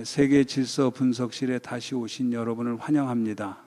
세계 질서 분석실에 다시 오신 여러분을 환영합니다.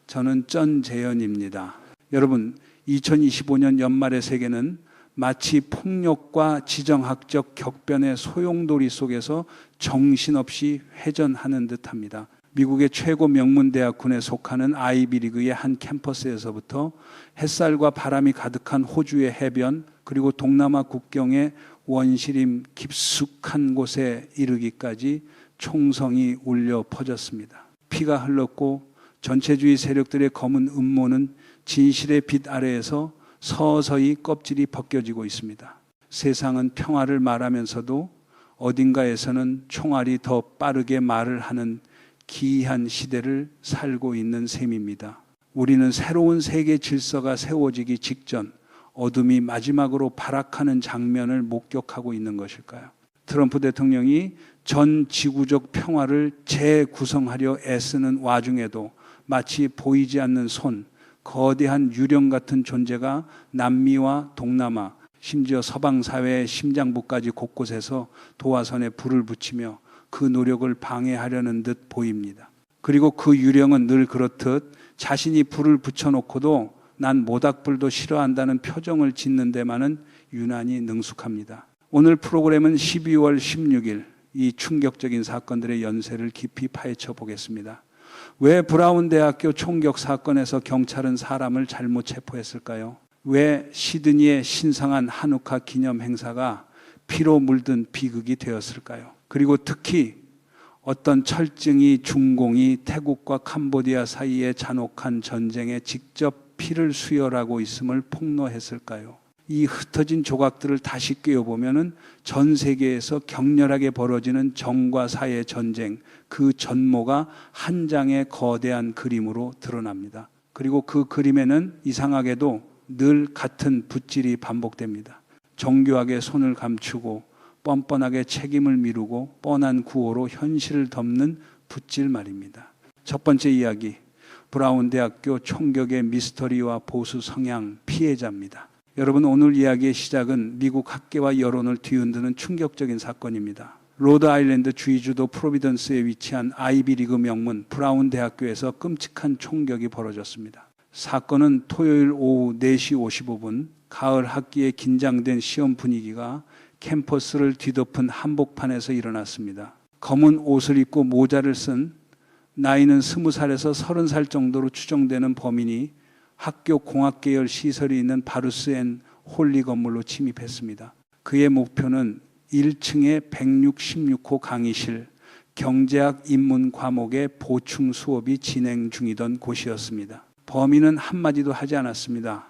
저는 전재현입니다. 여러분, 2025년 연말의 세계는 마치 폭력과 지정학적 격변의 소용돌이 속에서 정신없이 회전하는 듯합니다. 미국의 최고 명문대학군에 속하는 아이비리그의 한 캠퍼스에서부터 햇살과 바람이 가득한 호주의 해변, 그리고 동남아 국경의 원시림 깊숙한 곳에 이르기까지 총성이 울려 퍼졌습니다. 피가 흘렀고 전체주의 세력들의 검은 음모는 진실의 빛 아래에서 서서히 껍질이 벗겨지고 있습니다. 세상은 평화를 말하면서도 어딘가에서는 총알이 더 빠르게 말을 하는 기이한 시대를 살고 있는 셈입니다. 우리는 새로운 세계 질서가 세워지기 직전 어둠이 마지막으로 발악하는 장면을 목격하고 있는 것일까요? 트럼프 대통령이 전 지구적 평화를 재구성하려 애쓰는 와중에도 마치 보이지 않는 손, 거대한 유령 같은 존재가 남미와 동남아, 심지어 서방 사회의 심장부까지 곳곳에서 도화선에 불을 붙이며 그 노력을 방해하려는 듯 보입니다. 그리고 그 유령은 늘 그렇듯 자신이 불을 붙여놓고도 난 모닥불도 싫어한다는 표정을 짓는 데만은 유난히 능숙합니다. 오늘 프로그램은 12월 16일 이 충격적인 사건들의 연쇄를 깊이 파헤쳐 보겠습니다. 왜 브라운 대학교 총격 사건에서 경찰은 사람을 잘못 체포했을까요? 왜 시드니의 신성한 한우카 기념 행사가 피로 물든 비극이 되었을까요? 그리고 특히 어떤 철증이 중공이 태국과 캄보디아 사이의 잔혹한 전쟁에 직접 피를 수혈하고 있음을 폭로했을까요? 이 흩어진 조각들을 다시 꿰어보면 전 세계에서 격렬하게 벌어지는 정과 사의 전쟁, 그 전모가 한 장의 거대한 그림으로 드러납니다. 그리고 그 그림에는 이상하게도 늘 같은 붓질이 반복됩니다. 정교하게 손을 감추고 뻔뻔하게 책임을 미루고 뻔한 구호로 현실을 덮는 붓질 말입니다. 첫 번째 이야기, 브라운 대학교 총격의 미스터리와 보수 성향 피해자입니다. 여러분, 오늘 이야기의 시작은 미국 학계와 여론을 뒤흔드는 충격적인 사건입니다. 로드아일랜드 주의주도 프로비던스에 위치한 아이비리그 명문 브라운 대학교에서 끔찍한 총격이 벌어졌습니다. 사건은 토요일 오후 4시 55분, 가을 학기에 긴장된 시험 분위기가 캠퍼스를 뒤덮은 한복판에서 일어났습니다. 검은 옷을 입고 모자를 쓴 나이는 20살에서 30살 정도로 추정되는 범인이 학교 공학계열 시설이 있는 바루스 앤 홀리 건물로 침입했습니다. 그의 목표는 1층의 166호 강의실, 경제학 입문 과목의 보충 수업이 진행 중이던 곳이었습니다. 범인은 한마디도 하지 않았습니다.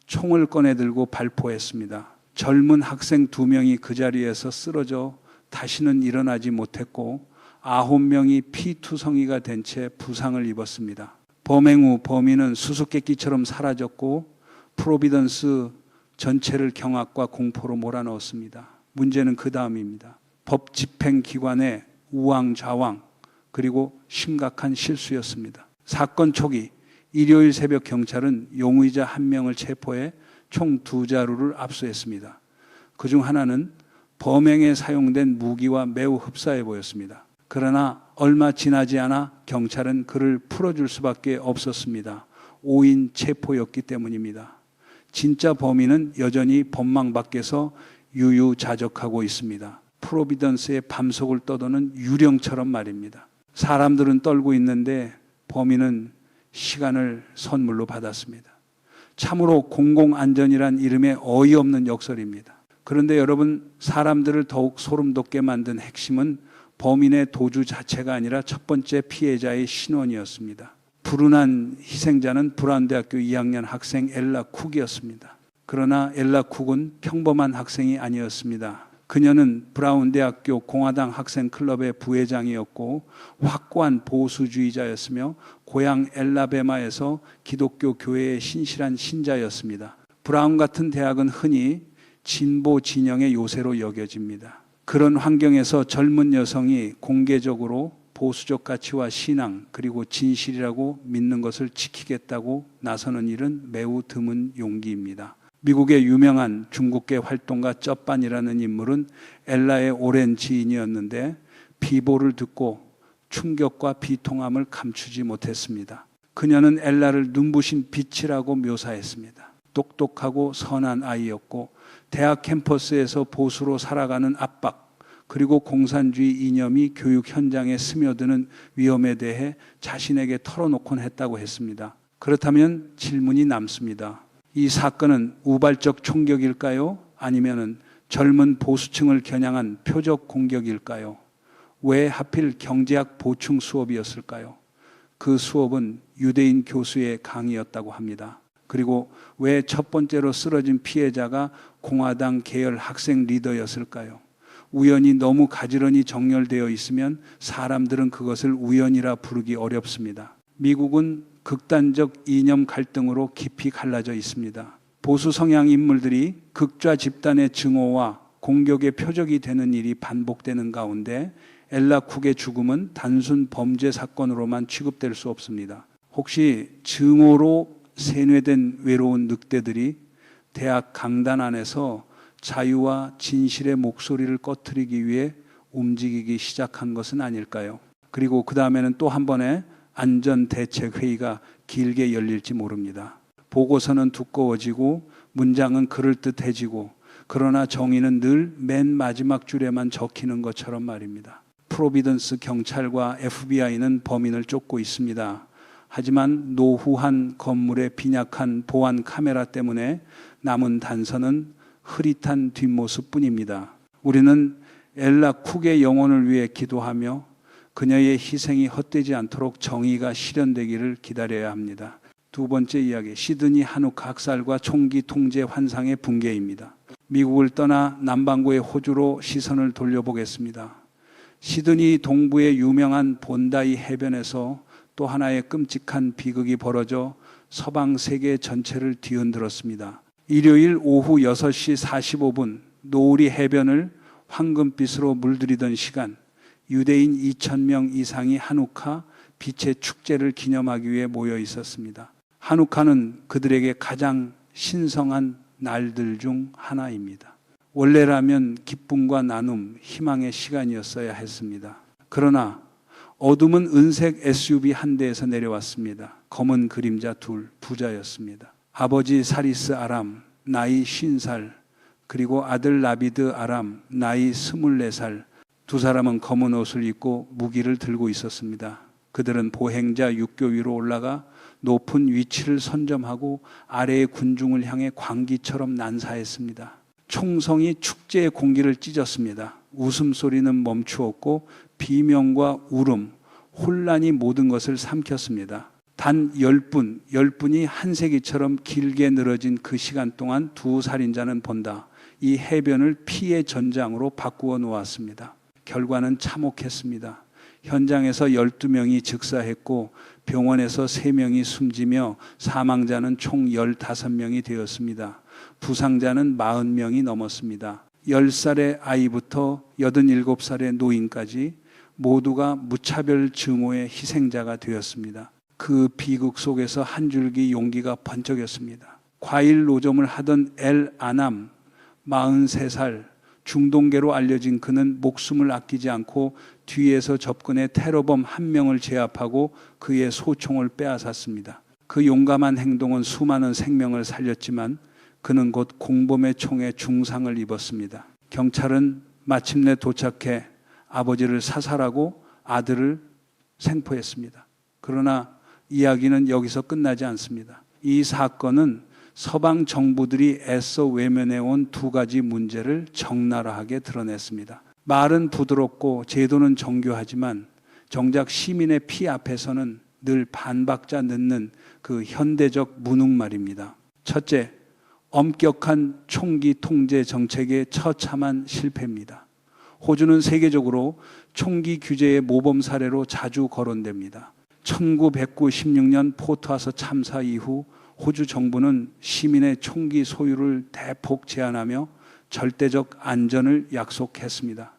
총을 꺼내 들고 발포했습니다. 젊은 학생 2명이 그 자리에서 쓰러져 다시는 일어나지 못했고 9명이 피투성이가 된 채 부상을 입었습니다. 범행 후 범인은 수수께끼처럼 사라졌고 프로비던스 전체를 경악과 공포로 몰아넣었습니다. 문제는 그 다음입니다. 법 집행기관의 우왕좌왕, 그리고 심각한 실수였습니다. 사건 초기 일요일 새벽 경찰은 용의자 1명을 체포해 총 2자루를 압수했습니다. 그중 하나는 범행에 사용된 무기와 매우 흡사해 보였습니다. 그러나 얼마 지나지 않아 경찰은 그를 풀어줄 수밖에 없었습니다. 5인 체포였기 때문입니다. 진짜 범인은 여전히 법망 밖에서 유유자적하고 있습니다. 프로비던스의 밤속을 떠도는 유령처럼 말입니다. 사람들은 떨고 있는데 범인은 시간을 선물로 받았습니다. 참으로 공공안전이란 이름의 어이없는 역설입니다. 그런데 여러분, 사람들을 더욱 소름 돋게 만든 핵심은 범인의 도주 자체가 아니라 첫 번째 피해자의 신원이었습니다. 불운한 희생자는 브라운 대학교 2학년 학생 엘라 쿡이었습니다. 그러나 엘라 쿡은 평범한 학생이 아니었습니다. 그녀는 브라운 대학교 공화당 학생 클럽의 부회장이었고 확고한 보수주의자였으며 고향 엘라베마에서 기독교 교회의 신실한 신자였습니다. 브라운 같은 대학은 흔히 진보 진영의 요새로 여겨집니다. 그런 환경에서 젊은 여성이 공개적으로 보수적 가치와 신앙 그리고 진실이라고 믿는 것을 지키겠다고 나서는 일은 매우 드문 용기입니다. 미국의 유명한 중국계 활동가 쩌빤이라는 인물은 엘라의 오랜 지인이었는데 비보를 듣고 충격과 비통함을 감추지 못했습니다. 그녀는 엘라를 눈부신 빛이라고 묘사했습니다. 똑똑하고 선한 아이였고 대학 캠퍼스에서 보수로 살아가는 압박, 그리고 공산주의 이념이 교육 현장에 스며드는 위험에 대해 자신에게 털어놓곤 했다고 했습니다. 그렇다면 질문이 남습니다. 이 사건은 우발적 총격일까요? 아니면 젊은 보수층을 겨냥한 표적 공격일까요? 왜 하필 경제학 보충 수업이었을까요? 그 수업은 유대인 교수의 강의였다고 합니다. 그리고 왜 첫 번째로 쓰러진 피해자가 공화당 계열 학생 리더였을까요? 우연이 너무 가지런히 정렬되어 있으면 사람들은 그것을 우연이라 부르기 어렵습니다. 미국은 극단적 이념 갈등으로 깊이 갈라져 있습니다. 보수 성향 인물들이 극좌 집단의 증오와 공격의 표적이 되는 일이 반복되는 가운데 엘라 쿡의 죽음은 단순 범죄 사건으로만 취급될 수 없습니다. 혹시 증오로 세뇌된 외로운 늑대들이 대학 강단 안에서 자유와 진실의 목소리를 꺼트리기 위해 움직이기 시작한 것은 아닐까요? 그리고 그 다음에는 또 한 번의 안전대책회의가 길게 열릴지 모릅니다. 보고서는 두꺼워지고 문장은 그럴듯해지고 그러나 정의는 늘 맨 마지막 줄에만 적히는 것처럼 말입니다. 프로비던스 경찰과 FBI는 범인을 쫓고 있습니다. 하지만 노후한 건물의 빈약한 보안 카메라 때문에 남은 단서는 흐릿한 뒷모습뿐입니다. 우리는 엘라 쿡의 영혼을 위해 기도하며 그녀의 희생이 헛되지 않도록 정의가 실현되기를 기다려야 합니다. 두 번째 이야기, 시드니 한욱 학살과 총기 통제 환상의 붕괴입니다. 미국을 떠나 남반구의 호주로 시선을 돌려보겠습니다. 시드니 동부의 유명한 본다이 해변에서 또 하나의 끔찍한 비극이 벌어져 서방 세계 전체를 뒤흔들었습니다. 일요일 오후 6시 45분 노을이 해변을 황금빛으로 물들이던 시간, 유대인 2,000명 이상이 하누카 빛의 축제를 기념하기 위해 모여 있었습니다. 하누카는 그들에게 가장 신성한 날들 중 하나입니다. 원래라면 기쁨과 나눔, 희망의 시간이었어야 했습니다. 그러나 어둠은 은색 SUV 한 대에서 내려왔습니다. 검은 그림자 둘, 부자였습니다. 아버지 사리스 아람, 나이 50살, 그리고 아들 라비드 아람, 나이 24살, 두 사람은 검은 옷을 입고 무기를 들고 있었습니다. 그들은 보행자 육교 위로 올라가 높은 위치를 선점하고 아래의 군중을 향해 광기처럼 난사했습니다. 총성이 축제의 공기를 찢었습니다. 웃음소리는 멈추었고 비명과 울음, 혼란이 모든 것을 삼켰습니다. 단 10분이 한 세기처럼 길게 늘어진 그 시간 동안 두 살인자는 본다. 이 해변을 피의 전장으로 바꾸어 놓았습니다. 결과는 참혹했습니다. 현장에서 12명이 즉사했고 병원에서 3명이 숨지며 사망자는 총 15명이 되었습니다. 부상자는 40명이 넘었습니다. 10살의 아이부터 87살의 노인까지 모두가 무차별 증오의 희생자가 되었습니다. 그 비극 속에서 한 줄기 용기가 번쩍였습니다. 과일 노점을 하던 엘 아남, 43살, 중동계로 알려진 그는 목숨을 아끼지 않고 뒤에서 접근해 테러범 한 명을 제압하고 그의 소총을 빼앗았습니다. 그 용감한 행동은 수많은 생명을 살렸지만 그는 곧 공범의 총에 중상을 입었습니다. 경찰은 마침내 도착해 아버지를 사살하고 아들을 생포했습니다. 그러나 이야기는 여기서 끝나지 않습니다. 이 사건은 서방 정부들이 애써 외면해온 두 가지 문제를 적나라하게 드러냈습니다. 말은 부드럽고 제도는 정교하지만 정작 시민의 피 앞에서는 늘 반박자 넣는 그 현대적 무능말입니다. 첫째, 엄격한 총기 통제 정책의 처참한 실패입니다. 호주는 세계적으로 총기 규제의 모범 사례로 자주 거론됩니다. 1996년 포트하우스 참사 이후 호주 정부는 시민의 총기 소유를 대폭 제한하며 절대적 안전을 약속했습니다.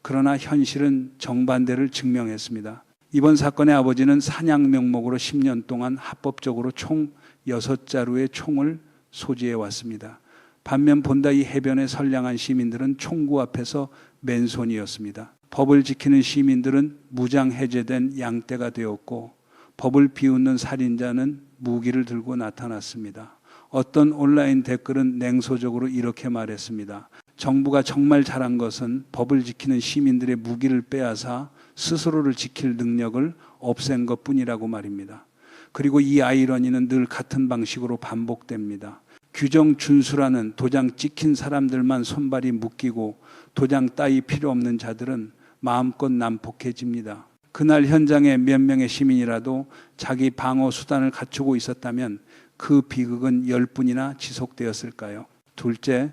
그러나 현실은 정반대를 증명했습니다. 이번 사건의 아버지는 사냥 명목으로 10년 동안 합법적으로 총 6자루의 총을 소지해 왔습니다. 반면 본다이 해변에 선량한 시민들은 총구 앞에서 맨손이었습니다. 법을 지키는 시민들은 무장 해제된 양떼가 되었고 법을 비웃는 살인자는 무기를 들고 나타났습니다. 어떤 온라인 댓글은 냉소적으로 이렇게 말했습니다. 정부가 정말 잘한 것은 법을 지키는 시민들의 무기를 빼앗아 스스로를 지킬 능력을 없앤 것뿐이라고 말입니다. 그리고 이 아이러니는 늘 같은 방식으로 반복됩니다. 규정 준수라는 도장 찍힌 사람들만 손발이 묶이고 도장 따위 필요 없는 자들은 마음껏 난폭해집니다. 그날 현장에 몇 명의 시민이라도 자기 방어 수단을 갖추고 있었다면 그 비극은 10분이나 지속되었을까요? 둘째,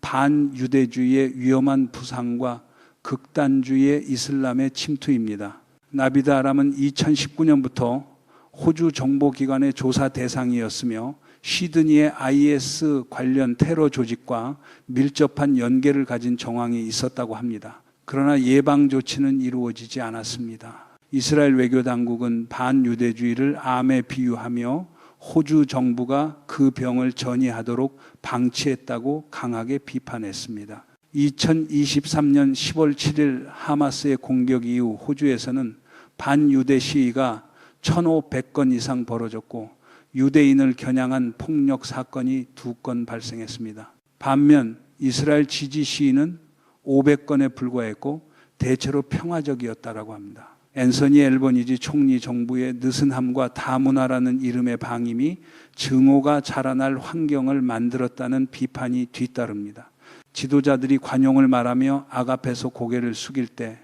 반유대주의의 위험한 부상과 극단주의의 이슬람의 침투입니다. 나비드 아람은 2019년부터 호주 정보기관의 조사 대상이었으며 시드니의 IS 관련 테러 조직과 밀접한 연계를 가진 정황이 있었다고 합니다. 그러나 예방 조치는 이루어지지 않았습니다. 이스라엘 외교당국은 반유대주의를 암에 비유하며 호주 정부가 그 병을 전이하도록 방치했다고 강하게 비판했습니다. 2023년 10월 7일 하마스의 공격 이후 호주에서는 반유대 시위가 1,500건 이상 벌어졌고 유대인을 겨냥한 폭력 사건이 2건 발생했습니다. 반면 이스라엘 지지 시위는 500건에 불과했고 대체로 평화적이었다라고 합니다. 앤서니 앨버니지 총리 정부의 느슨함과 다문화라는 이름의 방임이 증오가 자라날 환경을 만들었다는 비판이 뒤따릅니다. 지도자들이 관용을 말하며 아가페서 고개를 숙일 때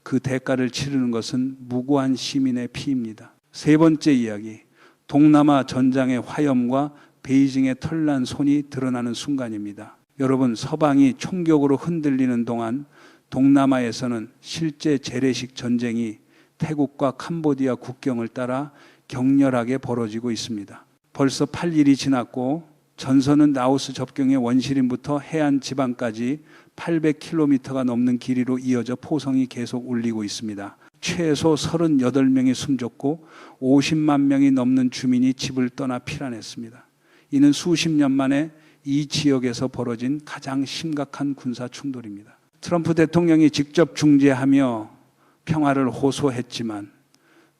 그 대가를 치르는 것은 무고한 시민의 피입니다. 세 번째 이야기, 동남아 전장의 화염과 베이징의 털난 손이 드러나는 순간입니다. 여러분, 서방이 총격으로 흔들리는 동안 동남아에서는 실제 재래식 전쟁이 태국과 캄보디아 국경을 따라 격렬하게 벌어지고 있습니다. 벌써 8일이 지났고 전선은 라오스 접경의 원시림부터 해안 지방까지 800km가 넘는 길이로 이어져 포성이 계속 울리고 있습니다. 최소 38명이 숨졌고 50만 명이 넘는 주민이 집을 떠나 피난했습니다. 이는 수십 년 만에 이 지역에서 벌어진 가장 심각한 군사 충돌입니다. 트럼프 대통령이 직접 중재하며 평화를 호소했지만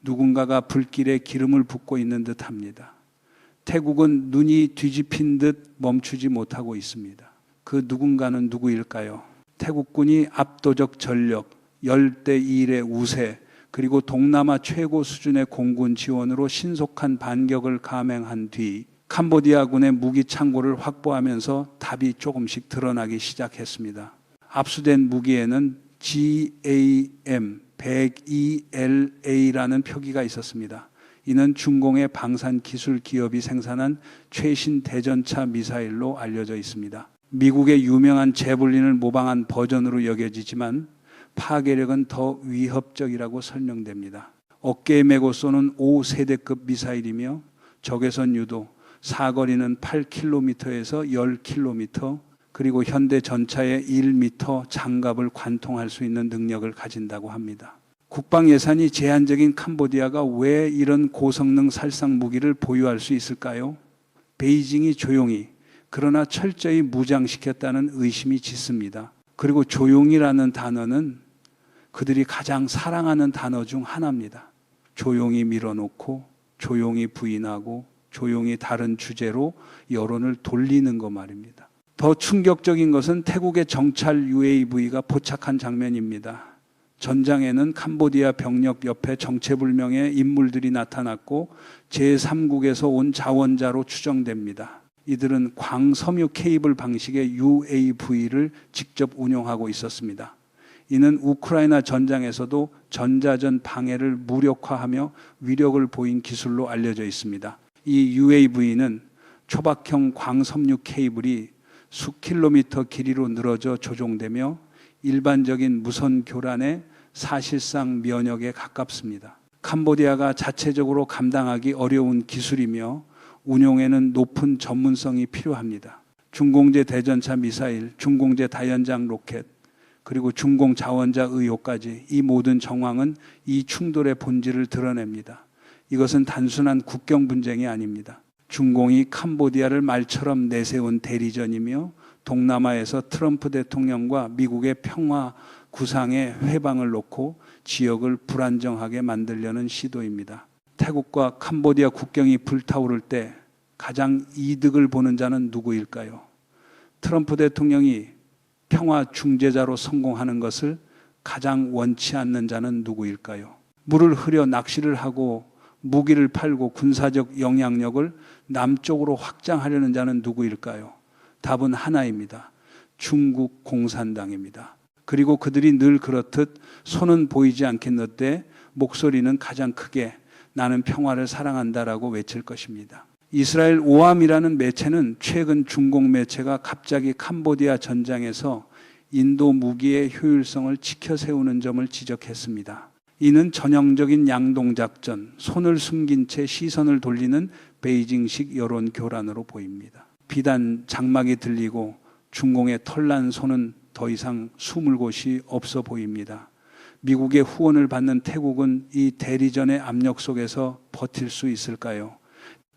누군가가 불길에 기름을 붓고 있는 듯합니다. 태국은 눈이 뒤집힌 듯 멈추지 못하고 있습니다. 그 누군가는 누구일까요? 태국군이 압도적 전력, 10대 1의 우세, 그리고 동남아 최고 수준의 공군 지원으로 신속한 반격을 감행한 뒤 캄보디아군의 무기 창고를 확보하면서 답이 조금씩 드러나기 시작했습니다. 압수된 무기에는 GAM 102LA라는 표기가 있었습니다. 이는 중공의 방산 기술 기업이 생산한 최신 대전차 미사일로 알려져 있습니다. 미국의 유명한 제블린을 모방한 버전으로 여겨지지만 파괴력은 더 위협적이라고 설명됩니다. 어깨에 메고 쏘는 5세대급 미사일이며 적외선 유도, 사거리는 8km에서 10km, 그리고 현대 전차의 1m 장갑을 관통할 수 있는 능력을 가진다고 합니다. 국방 예산이 제한적인 캄보디아가 왜 이런 고성능 살상 무기를 보유할 수 있을까요? 베이징이 조용히 그러나 철저히 무장시켰다는 의심이 짙습니다. 그리고 조용이라는 단어는 그들이 가장 사랑하는 단어 중 하나입니다. 조용히 밀어놓고 조용히 부인하고 조용히 다른 주제로 여론을 돌리는 거 말입니다. 더 충격적인 것은 태국의 정찰 UAV가 포착한 장면입니다. 전장에는 캄보디아 병력 옆에 정체불명의 인물들이 나타났고 제3국에서 온 자원자로 추정됩니다. 이들은 광섬유 케이블 방식의 UAV를 직접 운용하고 있었습니다. 이는 우크라이나 전장에서도 전자전 방해를 무력화하며 위력을 보인 기술로 알려져 있습니다. 이 UAV는 초박형 광섬유 케이블이 수킬로미터 길이로 늘어져 조종되며 일반적인 무선 교란의 사실상 면역에 가깝습니다. 캄보디아가 자체적으로 감당하기 어려운 기술이며 운용에는 높은 전문성이 필요합니다. 중공제 대전차 미사일, 중공제 다연장 로켓, 그리고 중공 자원자 의혹까지 이 모든 정황은 이 충돌의 본질을 드러냅니다. 이것은 단순한 국경 분쟁이 아닙니다. 중공이 캄보디아를 말처럼 내세운 대리전이며 동남아에서 트럼프 대통령과 미국의 평화 구상에 회방을 놓고 지역을 불안정하게 만들려는 시도입니다. 태국과 캄보디아 국경이 불타오를 때 가장 이득을 보는 자는 누구일까요? 트럼프 대통령이 평화 중재자로 성공하는 것을 가장 원치 않는 자는 누구일까요? 물을 흐려 낚시를 하고 무기를 팔고 군사적 영향력을 남쪽으로 확장하려는 자는 누구일까요? 답은 하나입니다. 중국 공산당입니다. 그리고 그들이 늘 그렇듯 손은 보이지 않겠는데 목소리는 가장 크게 나는 평화를 사랑한다라고 외칠 것입니다. 이스라엘 오함이라는 매체는 최근 중공 매체가 갑자기 캄보디아 전장에서 인도 무기의 효율성을 지켜 세우는 점을 지적했습니다. 이는 전형적인 양동작전, 손을 숨긴 채 시선을 돌리는 베이징식 여론 교란으로 보입니다. 비단 장막이 들리고 중공의 털난 손은 더 이상 숨을 곳이 없어 보입니다. 미국의 후원을 받는 태국은 이 대리전의 압력 속에서 버틸 수 있을까요?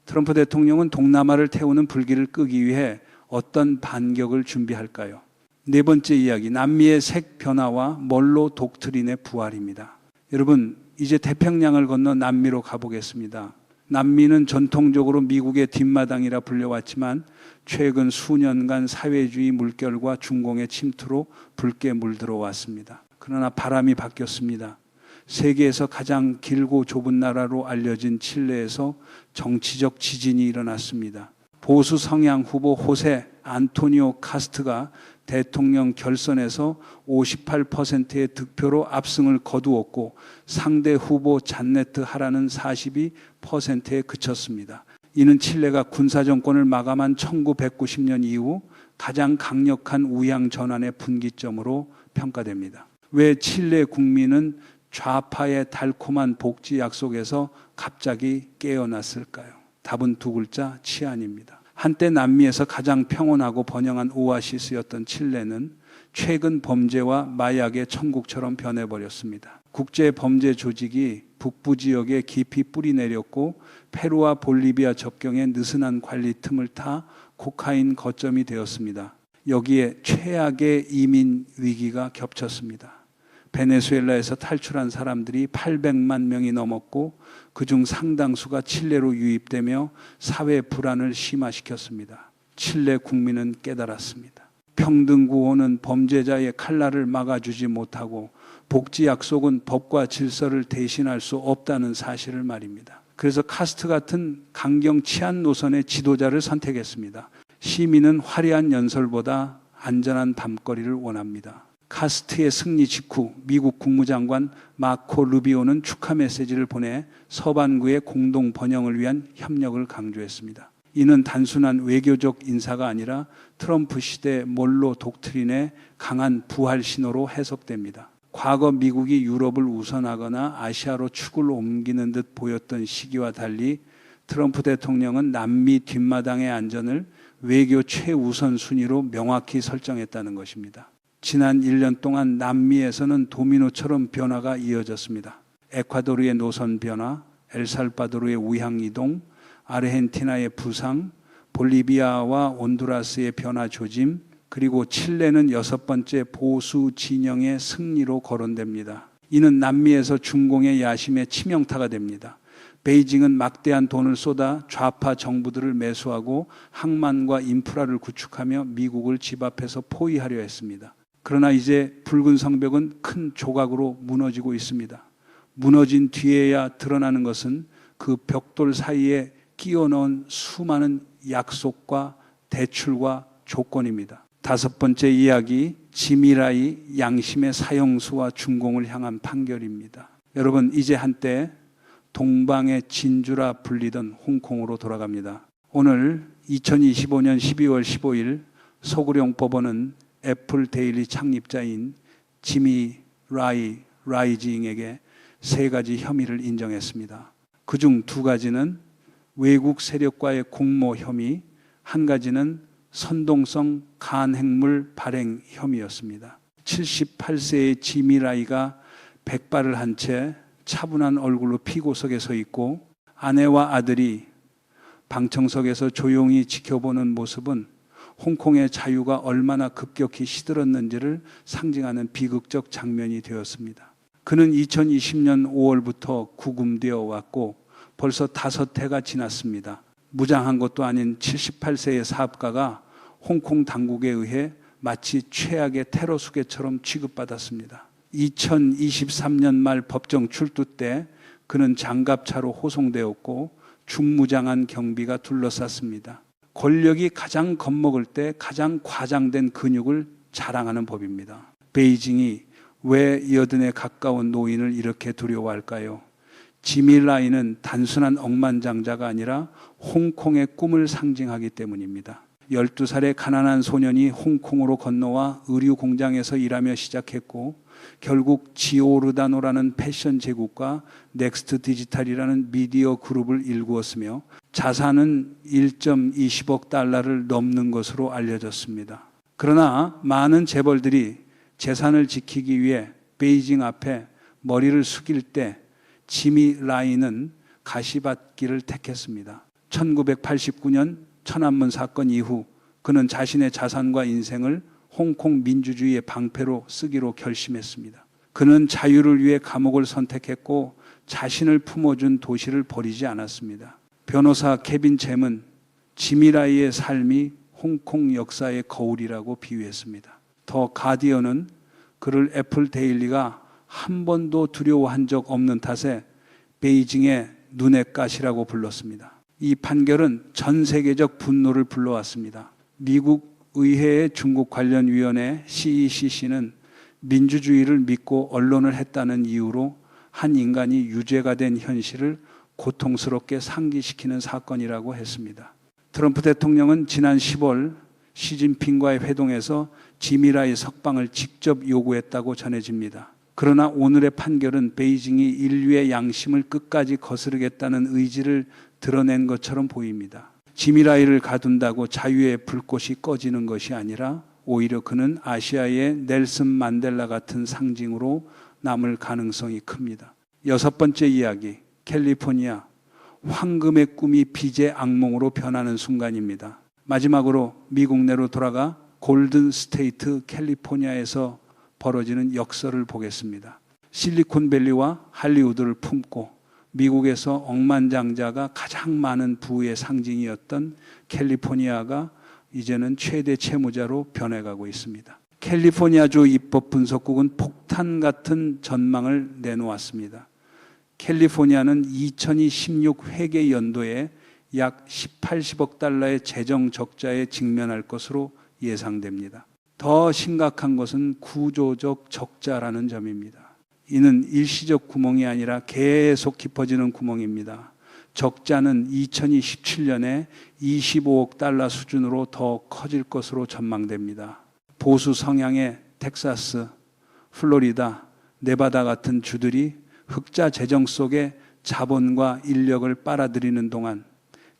트럼프 대통령은 동남아를 태우는 불길을 끄기 위해 어떤 반격을 준비할까요? 네 번째 이야기, 남미의 색 변화와 멀로 독트린의 부활입니다. 여러분, 이제 태평양을 건너 남미로 가보겠습니다. 남미는 전통적으로 미국의 뒷마당이라 불려왔지만 최근 수년간 사회주의 물결과 중공의 침투로 붉게 물들어 왔습니다. 그러나 바람이 바뀌었습니다. 세계에서 가장 길고 좁은 나라로 알려진 칠레에서 정치적 지진이 일어났습니다. 보수 성향 후보 호세 안토니오 카스트가 대통령 결선에서 58%의 득표로 압승을 거두었고 상대 후보 잔네트 하라는 42%에 그쳤습니다. 이는 칠레가 군사정권을 마감한 1990년 이후 가장 강력한 우양 전환의 분기점으로 평가됩니다. 왜 칠레 국민은 좌파의 달콤한 복지 약속에서 갑자기 깨어났을까요? 답은 두 글자, 치안입니다. 한때 남미에서 가장 평온하고 번영한 오아시스였던 칠레는 최근 범죄와 마약의 천국처럼 변해버렸습니다. 국제범죄 조직이 북부 지역에 깊이 뿌리 내렸고 페루와 볼리비아 접경의 느슨한 관리 틈을 타 코카인 거점이 되었습니다. 여기에 최악의 이민 위기가 겹쳤습니다. 베네수엘라에서 탈출한 사람들이 800만 명이 넘었고 그중 상당수가 칠레로 유입되며 사회 불안을 심화시켰습니다. 칠레 국민은 깨달았습니다. 평등구호는 범죄자의 칼날을 막아주지 못하고 복지 약속은 법과 질서를 대신할 수 없다는 사실을 말입니다. 그래서 카스트 같은 강경 치안 노선의 지도자를 선택했습니다. 시민은 화려한 연설보다 안전한 밤거리를 원합니다. 카스트의 승리 직후 미국 국무장관 마코 루비오는 축하 메시지를 보내 서반구의 공동 번영을 위한 협력을 강조했습니다. 이는 단순한 외교적 인사가 아니라 트럼프 시대 몰로 독트린의 강한 부활 신호로 해석됩니다. 과거 미국이 유럽을 우선하거나 아시아로 축을 옮기는 듯 보였던 시기와 달리 트럼프 대통령은 남미 뒷마당의 안전을 외교 최우선 순위로 명확히 설정했다는 것입니다. 지난 1년 동안 남미에서는 도미노처럼 변화가 이어졌습니다. 에콰도르의 노선 변화, 엘살바도르의 우향 이동, 아르헨티나의 부상, 볼리비아와 온두라스의 변화 조짐, 그리고 칠레는 6번째 보수 진영의 승리로 거론됩니다. 이는 남미에서 중공의 야심의 치명타가 됩니다. 베이징은 막대한 돈을 쏟아 좌파 정부들을 매수하고 항만과 인프라를 구축하며 미국을 집 앞에서 포위하려 했습니다. 그러나 이제 붉은 성벽은 큰 조각으로 무너지고 있습니다. 무너진 뒤에야 드러나는 것은 그 벽돌 사이에 끼워 넣은 수많은 약속과 대출과 조건입니다. 5번째 이야기, 지미라이 양심의 사형수와 중공을 향한 판결입니다. 여러분, 이제 한때 동방의 진주라 불리던 홍콩으로 돌아갑니다. 오늘 2025년 12월 15일 서구령 법원은 애플 데일리 창립자인 지미 라이징에게 3가지 혐의를 인정했습니다. 그중 2가지는 외국 세력과의 공모 혐의, 1가지는 선동성 간행물 발행 혐의였습니다. 78세의 지미 라이가 백발을 한 채 차분한 얼굴로 피고석에 서 있고 아내와 아들이 방청석에서 조용히 지켜보는 모습은 홍콩의 자유가 얼마나 급격히 시들었는지를 상징하는 비극적 장면이 되었습니다. 그는 2020년 5월부터 구금되어 왔고 벌써 5해가 지났습니다. 무장한 것도 아닌 78세의 사업가가 홍콩 당국에 의해 마치 최악의 테러 수괴처럼 취급받았습니다. 2023년 말 법정 출두 때 그는 장갑차로 호송되었고 중무장한 경비가 둘러쌌습니다. 권력이 가장 겁먹을 때 가장 과장된 근육을 자랑하는 법입니다. 베이징이 왜 여든에 가까운 노인을 이렇게 두려워할까요? 지미 라이는 단순한 억만장자가 아니라 홍콩의 꿈을 상징하기 때문입니다. 12살의 가난한 소년이 홍콩으로 건너와 의류 공장에서 일하며 시작했고 결국 지오르다노라는 패션 제국과 넥스트 디지털이라는 미디어 그룹을 일구었으며 자산은 1.20억 달러를 넘는 것으로 알려졌습니다. 그러나 많은 재벌들이 재산을 지키기 위해 베이징 앞에 머리를 숙일 때 지미 라이는 가시밭길을 택했습니다. 1989년 천안문 사건 이후 그는 자신의 자산과 인생을 홍콩 민주주의의 방패로 쓰기로 결심했습니다. 그는 자유를 위해 감옥을 선택했고 자신을 품어준 도시를 버리지 않았습니다. 변호사 케빈 잼은 지미 라이의 삶이 홍콩 역사의 거울이라고 비유했습니다. 더 가디언은 그를 애플 데일리가 한 번도 두려워한 적 없는 탓에 베이징의 눈의 가시라고 불렀습니다. 이 판결은 전 세계적 분노를 불러왔습니다. 미국 의회의 중국 관련 위원회 CECC는 민주주의를 믿고 언론을 했다는 이유로 한 인간이 유죄가 된 현실을 고통스럽게 상기시키는 사건이라고 했습니다. 트럼프 대통령은 지난 10월 시진핑과의 회동에서 지미 라이 석방을 직접 요구했다고 전해집니다. 그러나 오늘의 판결은 베이징이 인류의 양심을 끝까지 거스르겠다는 의지를 드러낸 것처럼 보입니다. 지미 라이를 가둔다고 자유의 불꽃이 꺼지는 것이 아니라 오히려 그는 아시아의 넬슨 만델라 같은 상징으로 남을 가능성이 큽니다. 6번째 이야기, 캘리포니아. 황금의 꿈이 빚의 악몽으로 변하는 순간입니다. 마지막으로 미국 내로 돌아가 골든 스테이트 캘리포니아에서 벌어지는 역설을 보겠습니다. 실리콘밸리와 할리우드를 품고 미국에서 억만장자가 가장 많은 부의 상징이었던 캘리포니아가 이제는 최대 채무자로 변해가고 있습니다. 캘리포니아주 입법분석국은 폭탄 같은 전망을 내놓았습니다. 캘리포니아는 2016 회계 연도에 약 18억 달러의 재정 적자에 직면할 것으로 예상됩니다. 더 심각한 것은 구조적 적자라는 점입니다. 이는 일시적 구멍이 아니라 계속 깊어지는 구멍입니다. 적자는 2027년에 25억 달러 수준으로 더 커질 것으로 전망됩니다. 보수 성향의 텍사스, 플로리다, 네바다 같은 주들이 흑자 재정 속에 자본과 인력을 빨아들이는 동안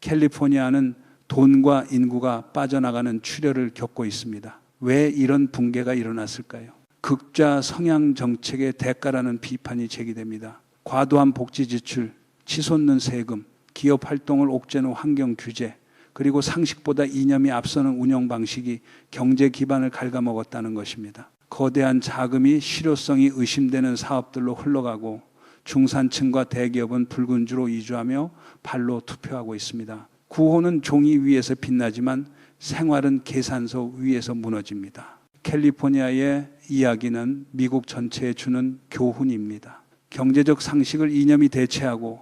캘리포니아는 돈과 인구가 빠져나가는 출혈을 겪고 있습니다. 왜 이런 붕괴가 일어났을까요? 극좌 성향 정책의 대가라는 비판이 제기됩니다. 과도한 복지 지출, 치솟는 세금, 기업 활동을 옥죄는 환경 규제, 그리고 상식보다 이념이 앞서는 운영 방식이 경제 기반을 갉아먹었다는 것입니다. 거대한 자금이 실효성이 의심되는 사업들로 흘러가고 중산층과 대기업은 붉은 주로 이주하며 발로 투표하고 있습니다. 구호는 종이 위에서 빛나지만 생활은 계산서 위에서 무너집니다. 캘리포니아의 이야기는 미국 전체에 주는 교훈입니다. 경제적 상식을 이념이 대체하고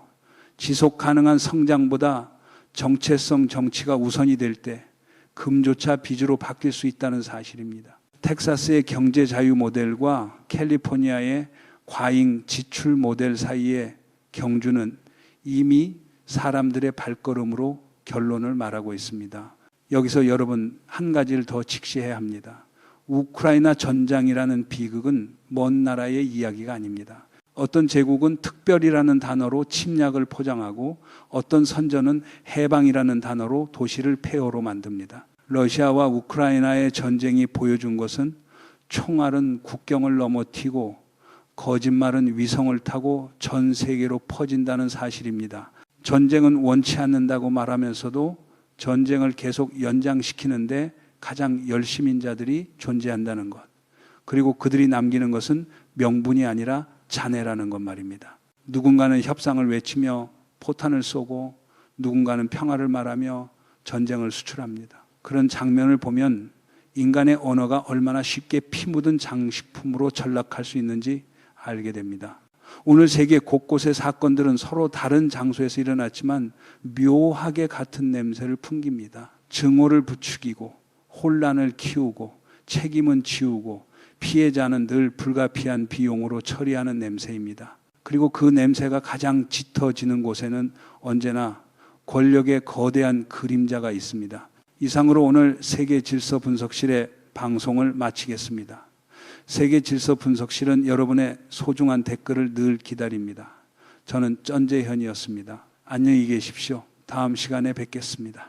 지속 가능한 성장보다 정체성 정치가 우선이 될 때 금조차 빚으로 바뀔 수 있다는 사실입니다. 텍사스의 경제 자유 모델과 캘리포니아의 과잉 지출 모델 사이의 경주는 이미 사람들의 발걸음으로 결론을 말하고 있습니다. 여기서 여러분 한 가지를 더 직시해야 합니다. 우크라이나 전장이라는 비극은 먼 나라의 이야기가 아닙니다. 어떤 제국은 특별이라는 단어로 침략을 포장하고 어떤 선전은 해방이라는 단어로 도시를 폐허로 만듭니다. 러시아와 우크라이나의 전쟁이 보여준 것은 총알은 국경을 넘어튀고 거짓말은 위성을 타고 전 세계로 퍼진다는 사실입니다. 전쟁은 원치 않는다고 말하면서도 전쟁을 계속 연장시키는데 가장 열심인 자들이 존재한다는 것. 그리고 그들이 남기는 것은 명분이 아니라 잔해라는 것 말입니다. 누군가는 협상을 외치며 포탄을 쏘고 누군가는 평화를 말하며 전쟁을 수출합니다. 그런 장면을 보면 인간의 언어가 얼마나 쉽게 피 묻은 장식품으로 전락할 수 있는지 알게 됩니다. 오늘 세계 곳곳의 사건들은 서로 다른 장소에서 일어났지만 묘하게 같은 냄새를 풍깁니다. 증오를 부추기고 혼란을 키우고 책임은 지우고 피해자는 늘 불가피한 비용으로 처리하는 냄새입니다. 그리고 그 냄새가 가장 짙어지는 곳에는 언제나 권력의 거대한 그림자가 있습니다. 이상으로 오늘 세계 질서 분석실의 방송을 마치겠습니다. 세계 질서 분석실은 여러분의 소중한 댓글을 늘 기다립니다. 저는 전재현이었습니다. 안녕히 계십시오. 다음 시간에 뵙겠습니다.